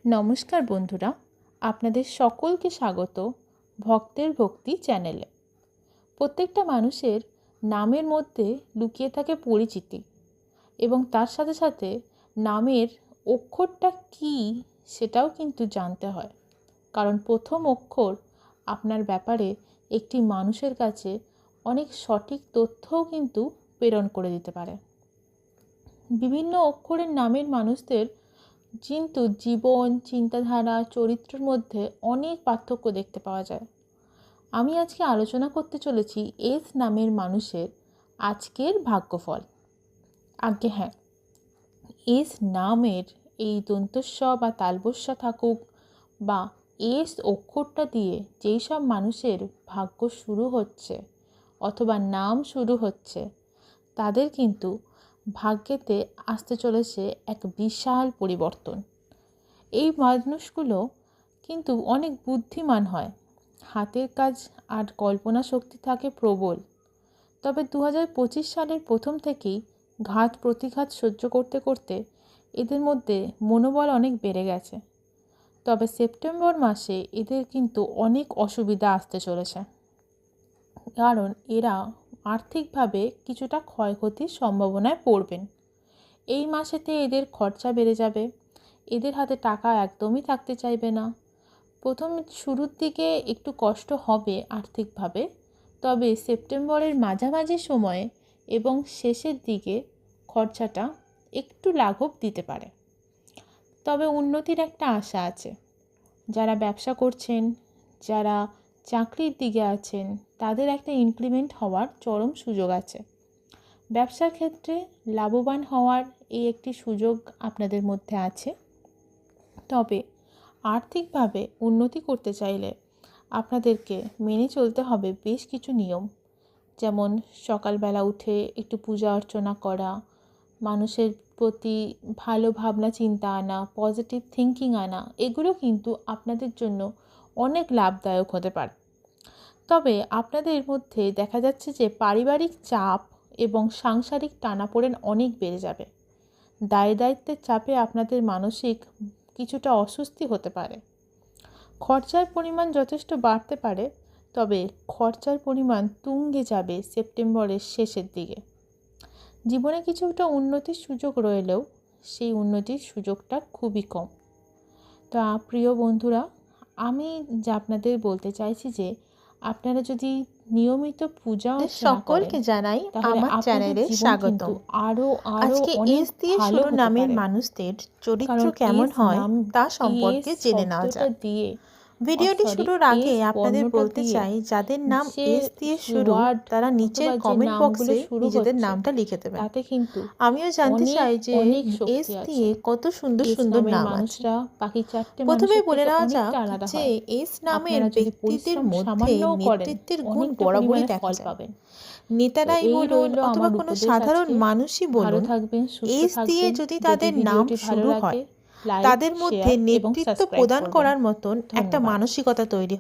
নমস্কার বন্ধুরা, আপনাদের সকলকে স্বাগত ভক্তের ভক্তি চ্যানেলে। প্রত্যেকটা মানুষের নামের মধ্যে লুকিয়ে থাকে পরিচিতি এবং তার সাথে সাথে নামের অক্ষরটা কী সেটাও কিন্তু জানতে হয়। কারণ প্রথম অক্ষর আপনার ব্যাপারে একটি মানুষের কাছে অনেক সঠিক তথ্যও কিন্তু প্রেরণ করে দিতে পারে। বিভিন্ন অক্ষরের নামের মানুষদের কিন্তু জীবন, চিন্তাধারা, চরিত্রের মধ্যে অনেক পার্থক্য দেখতে পাওয়া যায়। আমি আজকে আলোচনা করতে চলেছি এস নামের মানুষের আজকের ভাগ্যফল। আজ্ঞে হ্যাঁ, এস নামের এই দন্তস্ব বা তালবস্য থাকুক বা এস অক্ষরটা দিয়ে যেই সব মানুষের ভাগ্য শুরু হচ্ছে অথবা নাম শুরু হচ্ছে, তাদের কিন্তু ভাগ্যেতে আসতে চলেছে এক বিশাল পরিবর্তন। এই মানুষগুলো কিন্তু অনেক বুদ্ধিমান হয়, হাতের কাজ আর কল্পনা শক্তি থাকে প্রবল। তবে 2025 সালের প্রথম থেকেই ঘাত প্রতিঘাত সহ্য করতে করতে এদের মধ্যে মনোবল অনেক বেড়ে গেছে। তবে সেপ্টেম্বর মাসে এদের কিন্তু অনেক অসুবিধা আসতে চলেছে, কারণ এরা আর্থিকভাবে কিছুটা ক্ষয়ক্ষতির সম্ভাবনায় পড়বেন। এই মাসেতে এদের খরচা বেড়ে যাবে, এদের হাতে টাকা একদমই থাকতে চাইবে না। প্রথম শুরুর দিকে একটু কষ্ট হবে আর্থিকভাবে, তবে সেপ্টেম্বরের মাঝামাঝি সময়ে এবং শেষের দিকে খরচাটা একটু লাঘব দিতে পারে। তবে উন্নতির একটা আশা আছে। যারা ব্যবসা করছেন, যারা চাকরির দিকে আছেন, তাদের একটা ইনক্রিমেন্ট হওয়ার চরম সুযোগ আছে। ব্যবসার ক্ষেত্রে লাভবান হওয়ার এই একটি সুযোগ আপনাদের মধ্যে আছে। তবে আর্থিকভাবে উন্নতি করতে চাইলে আপনাদেরকে মেনে চলতে হবে বেশ কিছু নিয়ম, যেমন সকালবেলা উঠে একটু পূজা অর্চনা করা, মানুষের প্রতি ভালো ভাবনা চিন্তা আনা, পজিটিভ থিঙ্কিং আনা, এগুলো কিন্তু আপনাদের জন্য অনেক লাভদায়ক হতে পারে। তবে আপনাদের মধ্যে দেখা যাচ্ছে যে পারিবারিক চাপ এবং সাংসারিক টানাপোড়েন অনেক বেড়ে যাবে। দায় দায়িত্বের চাপে আপনাদের মানসিক কিছুটা অস্বস্তি হতে পারে। খরচার পরিমাণ যথেষ্ট বাড়তে পারে, তবে খরচার পরিমাণ তুঙ্গে যাবে সেপ্টেম্বরের শেষের দিকে। জীবনে কিছুটা উন্নতির সুযোগ রইলেও সেই উন্নতির সুযোগটা খুবই কম। তো প্রিয় বন্ধুরা, আমি যা আপনাদের বলতে চাইছি যে আপনারা যদি নিয়মিত পূজা সকলকে জানাই আমার চ্যানেলে স্বাগত। আজকে এস দিয়ে শুরু নামের মানুষদের চরিত্র কেমন হয় তা সম্পর্কে জেনে নেওয়া যাক। ভিডিওটি শুরুর আগে আপনাদের বলতে চাই, যাদের নাম এস দিয়ে শুরু তারা নিচের কমেন্ট বক্সে নিজেদের নামটা লিখে দেবেন। আমিও জানতে চাই যে এস দিয়ে কত সুন্দর সুন্দর নাম আছে। প্রথমে বলে নেওয়া যাক যে এস নামের ব্যক্তিদের মধ্যে নেতৃত্বের গুণ বরাবরই দেখা যায়। নেতারাই বলুন অথবা কোনো সাধারণ মানুষই বলুন, এস দিয়ে যদি তাদের নাম শুরু হয়, তাদের মধ্যে নেতৃত্ব প্রদান করার মতন একটা মানসিকতা তৈরি হয়।